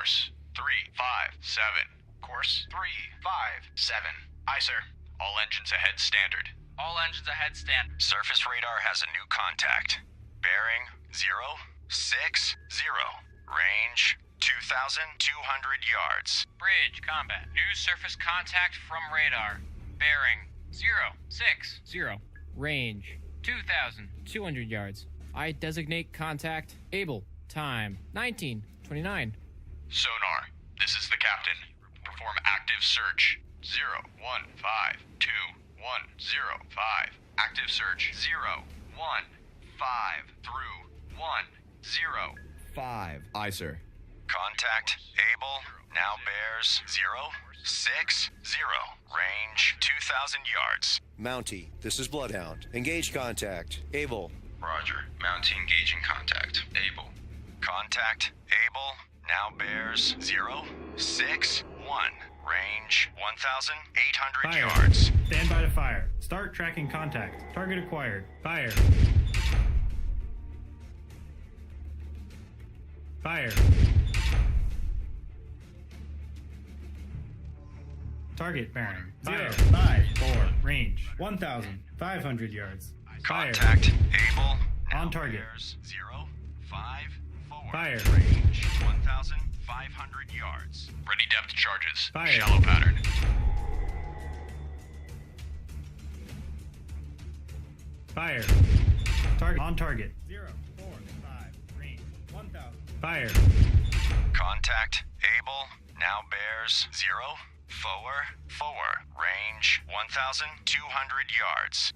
Course 357. Course 357. Aye, sir. All engines ahead standard. All engines ahead standard. Surface radar has a new contact. Bearing 060. Range 2,200 yards. Bridge combat. New surface contact from radar. Bearing 060. Range 2,200 yards. I designate contact Able. Time 19:29. Sonar, this is the captain. Perform active search. 0152-105. Active search 015 through 105. Aye, sir. Contact Able now bears 060. Range 2,000 yards. Mountie, this is Bloodhound. Engage contact. Able. Roger. Mountie engaging contact. Able. Contact Able now bears 061. Range 1,800 Fire. yards. Stand by to fire. Start tracking contact. Target acquired. Fire. Fire. Target bearing. Fire. 054. Range 1,500 yards. Fire. Contact Able now On target. bears 054. Fire. Range 1,500 yards. Ready depth charges. Fire. Shallow pattern. Fire. Target. On target. 045. Range 1,000. Fire. Contact Able now bears 044. Range 1,200 yards.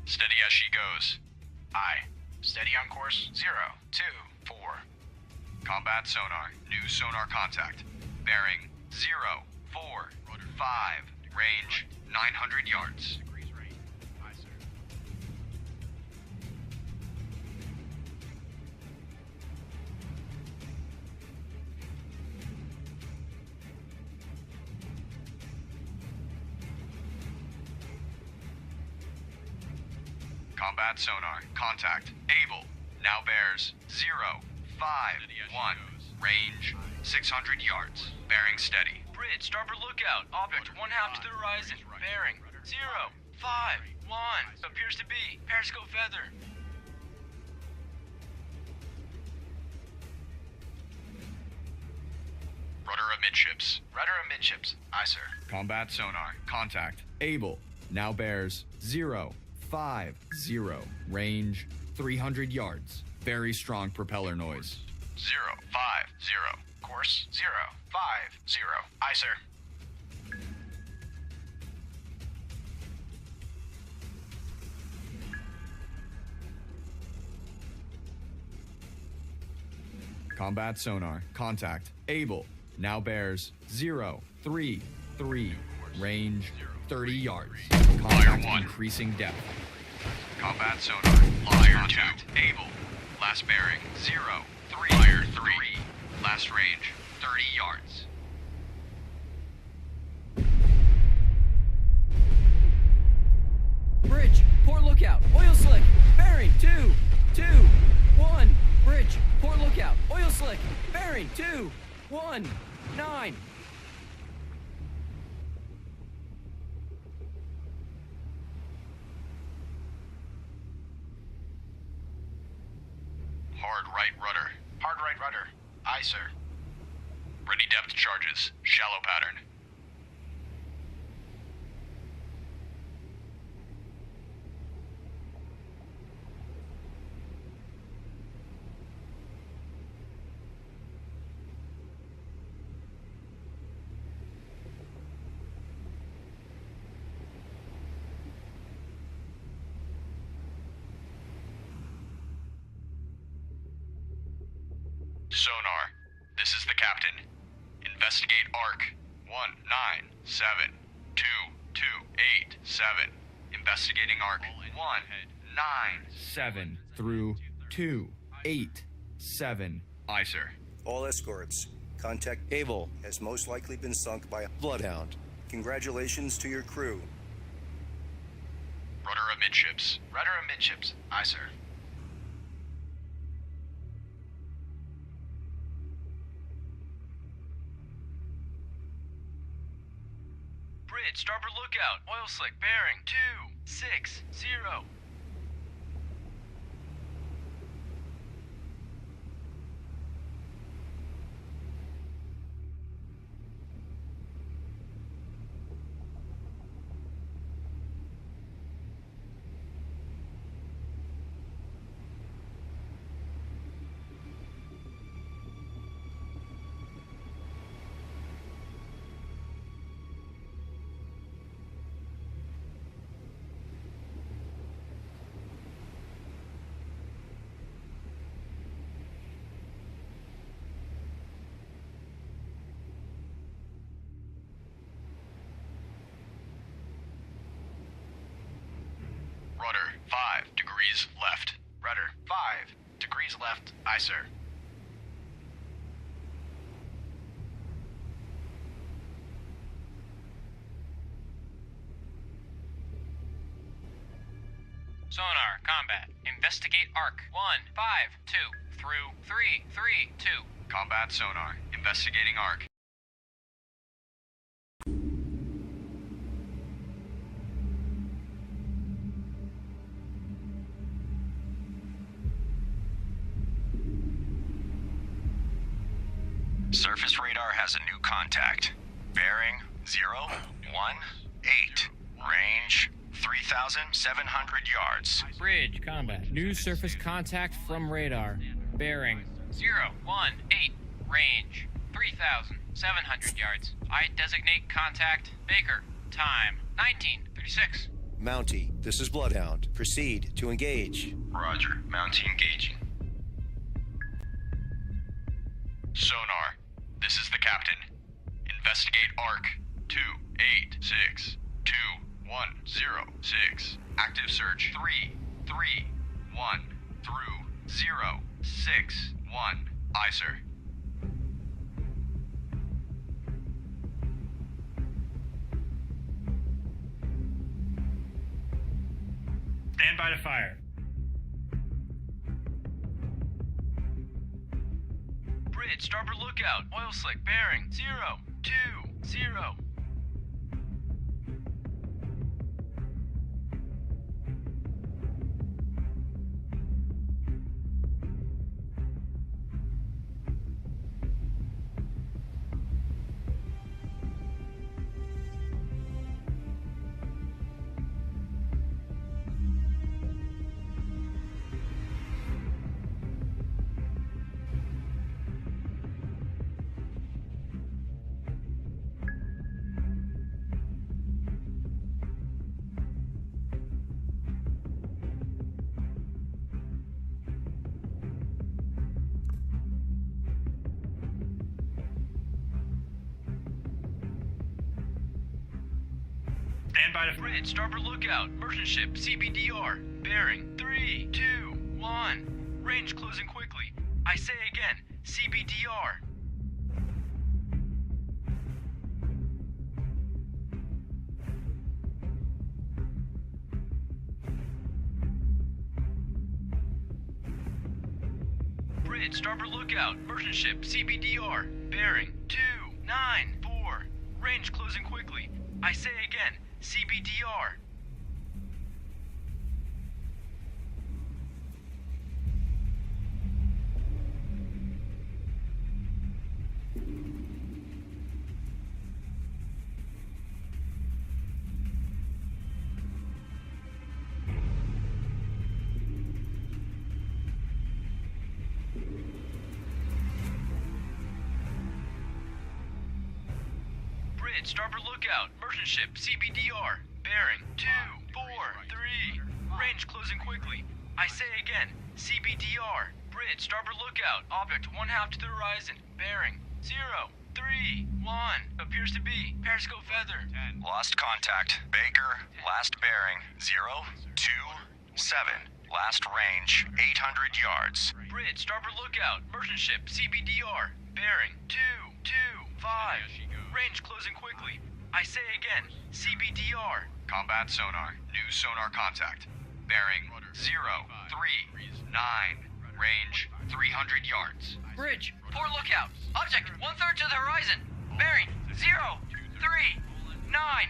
Steady as she goes. Aye. Steady on course 024. Combat sonar. New sonar contact. Bearing 045. Range 900 yards. Combat sonar. Contact. Able. Now bears 051. Range 600 yards. Bearing steady. Bridge, starboard lookout. Object 1/2 to the horizon. Bearing 051. Appears to be periscope feather. Rudder amidships. Rudder amidships. Aye, sir. Combat sonar. Contact Able. Now bears 050. Range 300 yards. Very strong propeller noise. 050. Course 050. Aye, sir. Combat sonar. Contact Able. Now bears 033. Range 30 yards. Contact one. increasing depth. Combat sonar. Launch contact. Able. Last bearing 03. Fire 3. Last range 30 yards. Bridge, port lookout, oil slick, bearing 221. Bridge, port lookout, oil slick, bearing 219. Hard right rudder. Hard right rudder. Aye, sir. Ready depth charges. Shallow pattern. Sonar. This is the captain. Investigate arc 1972287. Investigating arc 197. 7 through 287. Aye, sir. All escorts. Contact Able has most likely been sunk by a Bloodhound. Congratulations to your crew. Rudder amidships. Rudder amidships. Aye, sir. Bridge, starboard lookout. Oil slick, bearing 260. Rudder, 5 degrees left. Rudder, 5 degrees left. Aye, sir. Sonar, combat. Investigate arc. 152 through 332. Combat sonar. Investigating arc. Surface radar has a new contact. Bearing 018. Range 3,700 yards. Bridge, combat. New surface contact from radar. Bearing 018. Range 3,700 yards. I designate contact Baker. Time 1936. Mountie, this is Bloodhound. Proceed to engage. Roger. Mountie engaging. Sonar, this is the captain. Investigate arc 2862106. Active search 331 through 061. Aye, sir. Stand by to fire. Bridge, starboard lookout. Oil slick, bearing 020. Stand by to Bridge, starboard lookout. Merchant ship, CBDR. Bearing 321. Range closing quickly. I say again, CBDR. Bridge, starboard lookout. Merchant ship, CBDR. Bearing 294. Range closing quickly. I say again, CBDR. Bridge, starboard lookout. Merchant ship, CBDR. Bearing 243. Range closing quickly. I say again, CBDR. Bridge, starboard lookout. Object 1/2 to the horizon. Bearing 031. Appears to be periscope feather. Lost contact. Baker, last bearing 027. Last range 800 yards. Bridge, starboard lookout. Merchant ship, CBDR. Bearing 225. Range closing quickly. I say again, CBDR. Combat sonar. New sonar contact. Bearing 039. Range 300 yards. Bridge, port lookout. Object 1/3 to the horizon. Bearing 039.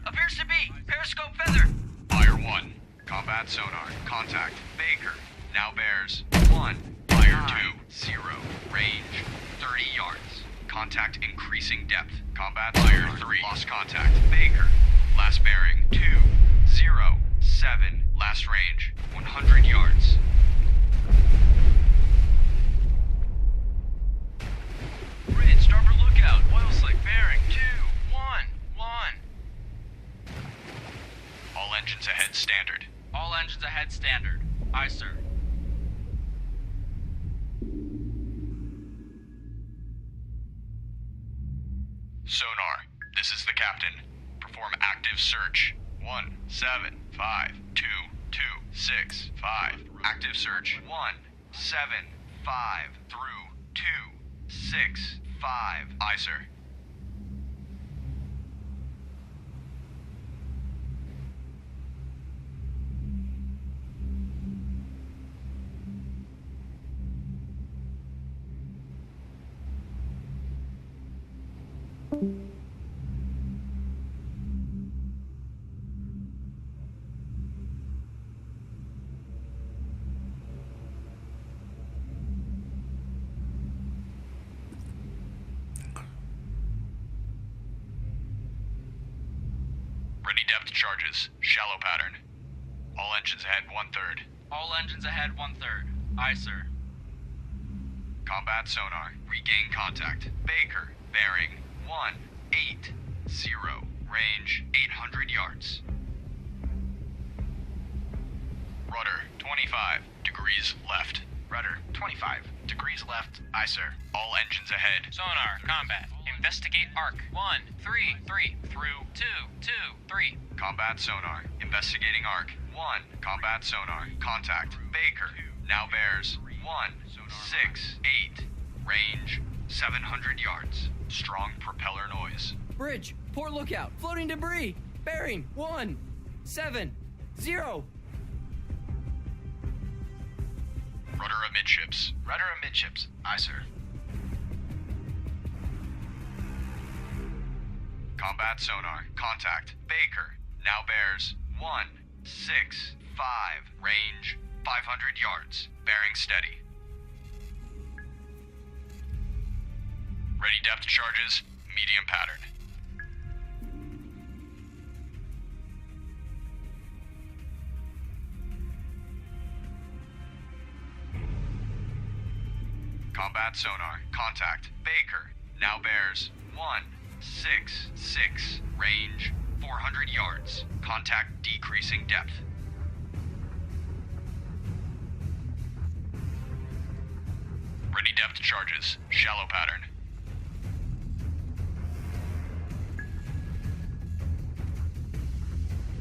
Appears to be. Periscope feather. Fire 1. Combat sonar. Contact. Baker. Now bears 1. Fire 2. 0. Range 30 yards. Contact increasing depth. Combat Fire 3. Lost contact. Baker. Last bearing 2. 0. 7. Last range 100 yards. Bridge, starboard lookout. Oil slick bearing 2, 1, 1. All engines ahead standard. All engines ahead standard. Aye, sir. Sonar, this is the captain. Perform active search. 1, 7, 5, 2, 2, 6, 5. Active search. 1, 7, 5, through 2, 6, 5. Aye, sir. Ready depth charges. Shallow pattern. All engines ahead 1/3. All engines ahead 1/3. Aye, sir. Combat sonar. Regain contact. Baker. Bearing 180. Range 800 yards. Rudder 25 degrees left. Rudder 25 degrees left. Aye, sir. All engines ahead. Sonar, combat. Investigate arc. 1, 3, 3, through 2, 2, 3. Combat sonar. Investigating arc. 1. Combat sonar. Contact. Baker. Now bears 168. Range 700 yards. Strong propeller noise. Bridge, port lookout, floating debris. Bearing 170. Rudder amidships. Rudder amidships. Aye, sir. Combat sonar. Contact. Baker. Now bears 165. Range 500 yards. Bearing steady. Ready depth charges. Medium pattern. Combat sonar. Contact. Baker. Now bears 166. Range 400 yards. Contact decreasing depth. Ready depth charges. Shallow pattern.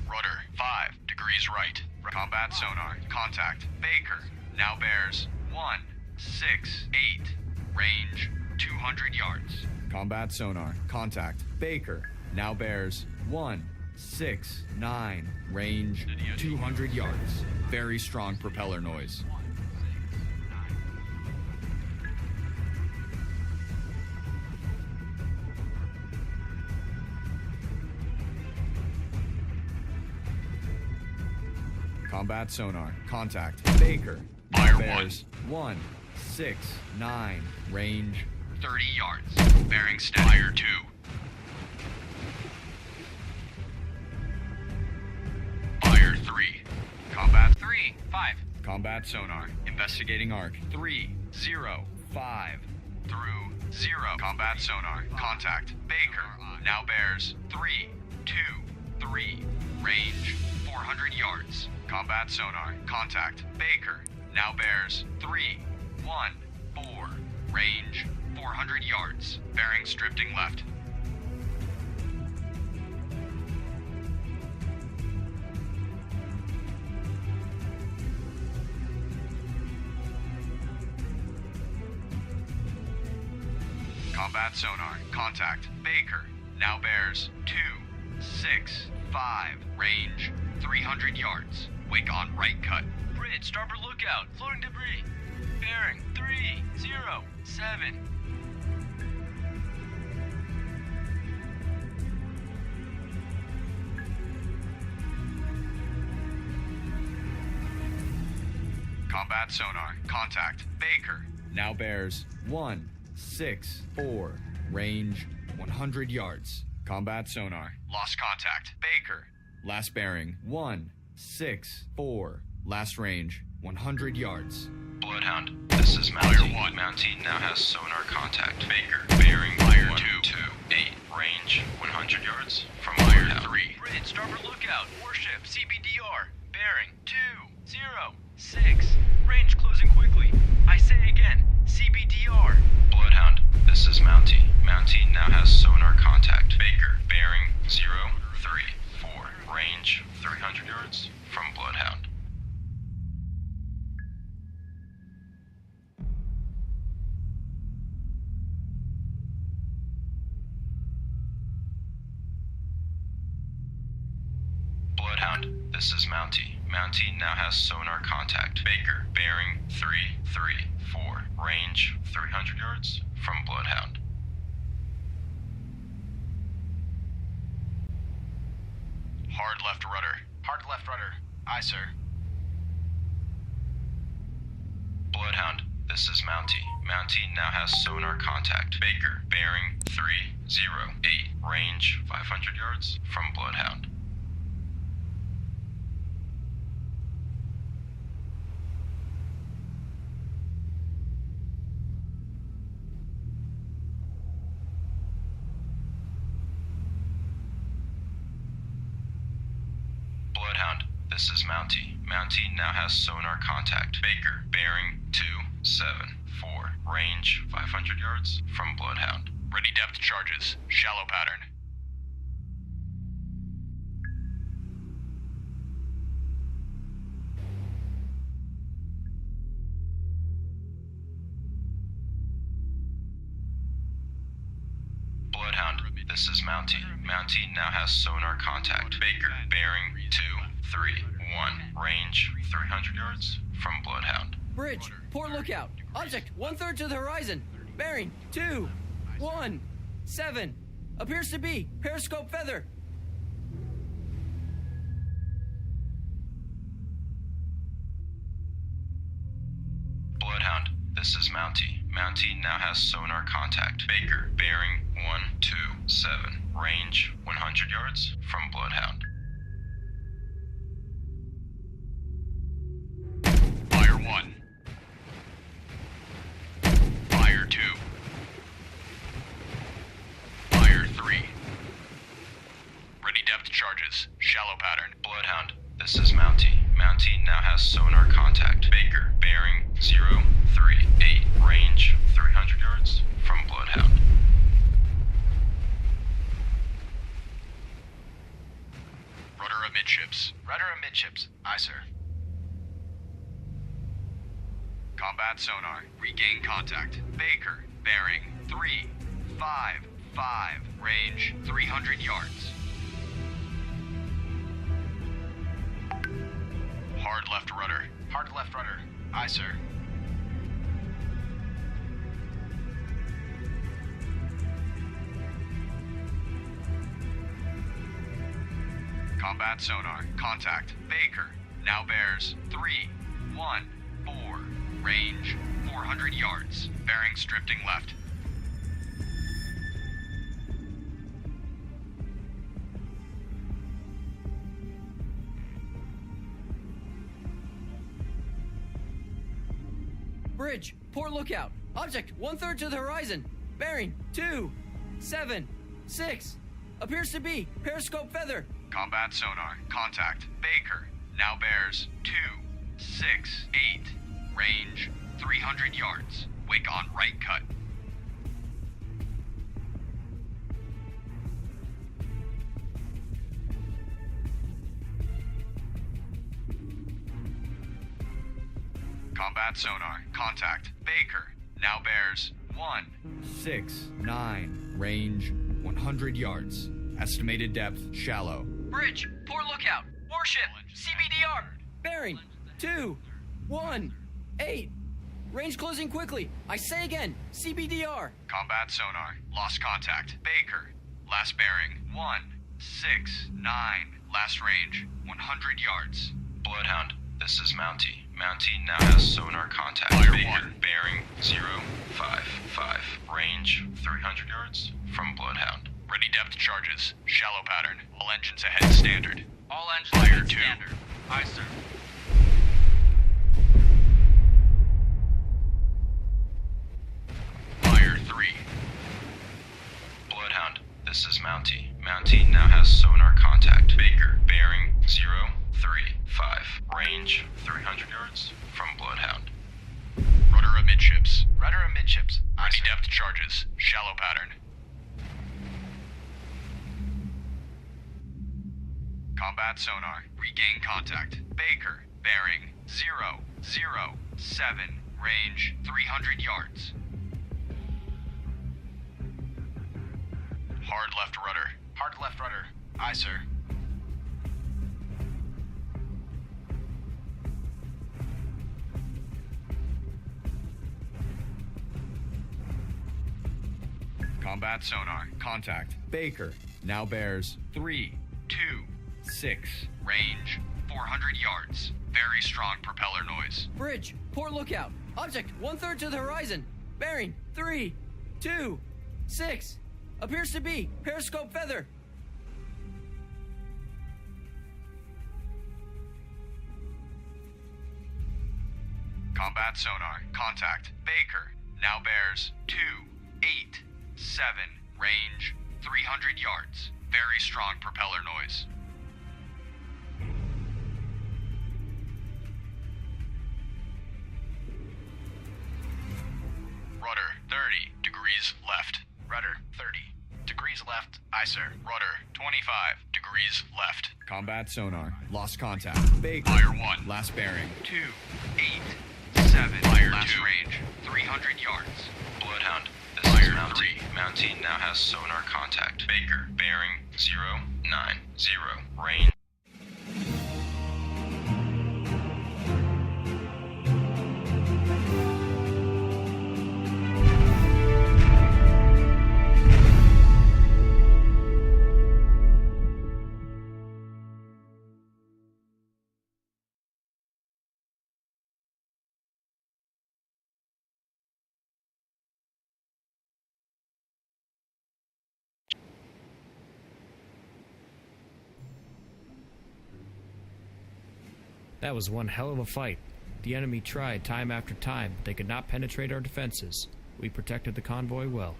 Rudder 5 degrees right. Combat sonar. Contact. Baker. Now bears 168. Range 200 yards. Combat sonar. Contact. Baker. Now bears 169. Range 200 yards. Very strong propeller noise. Combat sonar. Contact. Baker. Fire bears 169. Range 30 yards. Bearing steady. Fire 2. Fire 3. Combat 3, 5. Combat sonar. Investigating arc. 305. Through 0. Combat sonar. Contact. Baker. Now bears 323. Range 400 yards. Combat sonar. Contact. Baker. Now bears 314. Range 400 yards. Bearings drifting left. Combat sonar. Contact. Baker. Now bears 265. Range 300 yards. Wake on right cut. Bridge, starboard lookout. Floating debris. Bearing 307. Combat sonar. Contact. Baker. Now bears 164. Range 100 yards. Combat sonar. Lost contact. Baker. Last bearing 164. Last range 100 yards. Bloodhound, this is Mountie. Fire 1. Mountie now has sonar contact. Baker. Bearing Fire 128. Range 100 yards from Fire Bloodhound. 3. Bridge, starboard lookout. Warship, CBDR. Bearing 206. Range closing quickly. I say again, CBDR. Bloodhound, this is Mountie. Mountie now has sonar contact. Baker, bearing 034. Range 300 yards from Bloodhound. Bloodhound, this is Mountie. Mountie now has sonar contact. Baker, bearing 334. Range 300 yards from Bloodhound. Hard left rudder. Hard left rudder. Aye, sir. Bloodhound, this is Mountie. Mountie now has sonar contact. Baker, bearing 308. Range 500 yards from Bloodhound. Bloodhound, this is Mountie. Mountie now has sonar contact. Baker, bearing 274. Range 500 yards from Bloodhound. Ready depth charges. Shallow pattern. Bloodhound, this is Mountie. Mountie now has sonar contact. Baker, bearing 231. Range 300 yards from Bloodhound. Bridge, port lookout. Object 1/3 to the horizon. Bearing 217. Appears to be periscope feather. Bloodhound, this is Mountie. Mountie now has sonar contact. Baker, bearing 127. Range 100 yards from Bloodhound. Fire 1. Fire 2. Fire 3. Ready depth charges. Shallow pattern. Bloodhound, this is Mountie. Mountie now has sonar contact. Baker, bearing 038. Range 300 yards from Bloodhound. Rudder amidships. Rudder amidships. Aye, sir. Combat sonar. Regain contact. Baker. Bearing 355. Range 300 yards. Hard left rudder. Hard left rudder. Aye, sir. Combat sonar. Contact. Baker. Now bears 314. Range 400 yards. Bearings drifting left. Bridge, port lookout. Object 1/3 to the horizon. Bearing 276. Appears to be periscope feather. Combat sonar. Contact. Baker. Now bears 268. Range 300 yards. Wake on right cut. Combat sonar. Contact. Baker. Now bears 169. Range 100 yards. Estimated depth shallow. Bridge, port lookout. Warship, CBDR. Bearing 218. Range closing quickly. I say again, CBDR. Combat sonar. Lost contact. Baker. Last bearing 169. Last range 100 yards. Bloodhound, this is Mountie. Mountie now has sonar contact. Fire 1. Bearing 055. Range 300 yards from Bloodhound. Ready depth charges. Shallow pattern. All engines ahead standard. All engines Fire ahead 2. standard. Aye, sir. Fire 3. Bloodhound, this is Mountie. Mountie now has sonar contact. Baker, bearing 035. Range 300 yards from Bloodhound. Rudder amidships. Rudder amidships. Aye, Ready sir. depth charges. Shallow pattern. Combat sonar. Regain contact. Baker. Bearing 007. Range 300 yards. Hard left rudder. Hard left rudder. Aye, sir. Combat sonar. Contact. Baker now bears 3, 2, 6. range 400 yards. Very strong propeller noise. Bridge, port lookout. Object 1/3 to the horizon. Bearing 3, 2, 6. Appears to be periscope feather. Combat sonar. Contact. Baker. Now bears 2, 8, 7. Range 300 yards. Very strong propeller noise. Rudder 30 degrees left. Rudder 30 degrees left. Aye, sir. Rudder 25 degrees left. Combat sonar lost contact. Baker Fire 1. last bearing. 2, 8, 7. Fire Last 2. Range 300 yards. Bloodhound, this is Fire Mountie. 3. Mountie now has sonar contact. Baker, bearing 090. Range. That was one hell of a fight. The enemy tried time after time, but they could not penetrate our defenses. We protected the convoy well.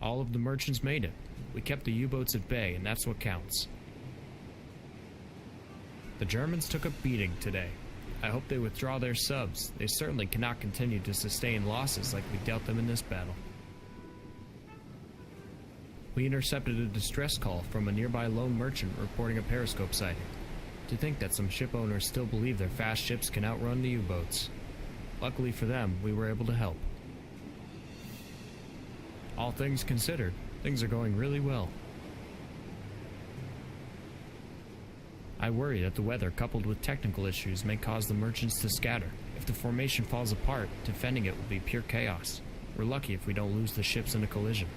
All of the merchants made it. We kept the U-boats at bay, and that's what counts. The Germans took a beating today. I hope they withdraw their subs. They certainly cannot continue to sustain losses like we dealt them in this battle. We intercepted a distress call from a nearby lone merchant reporting a periscope sighting. To think that some ship owners still believe their fast ships can outrun the U-boats. Luckily for them, we were able to help. All things considered, things are going really well. I worry that the weather coupled with technical issues may cause the merchants to scatter. If the formation falls apart, defending it will be pure chaos. We're lucky if we don't lose the ships in a collision.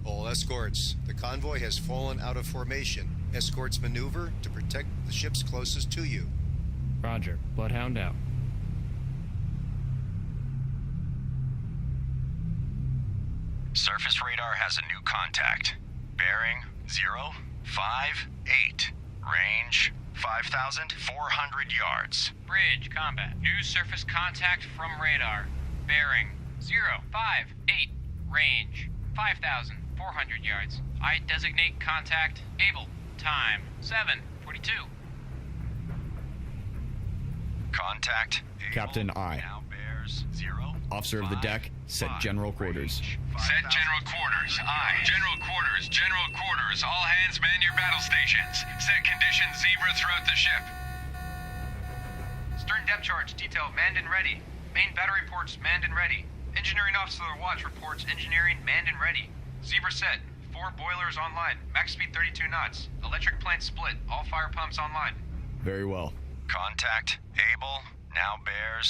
All escorts, the convoy has fallen out of formation. Escorts maneuver to protect the ships closest to you. Roger. Bloodhound out. Surface radar has a new contact. Bearing 058. Range 5,400 yards. Bridge combat. New surface contact from radar. Bearing 058. Range 5,400 yards. I designate contact able. Time 7:42. Contact. Captain I. Now bear Bears 0. Officer of the deck, set general quarters. Set general quarters. Aye. General quarters. General quarters. All hands man your battle stations. Set conditions Zebra throughout the ship. Stern depth charge detail manned and ready. Main battery ports manned and ready. Engineering officer of the watch reports engineering manned and ready. Zebra set. 4 boilers online. Max speed 32 knots. Electric plant split. All fire pumps online. Very well. Contact Able, now Bears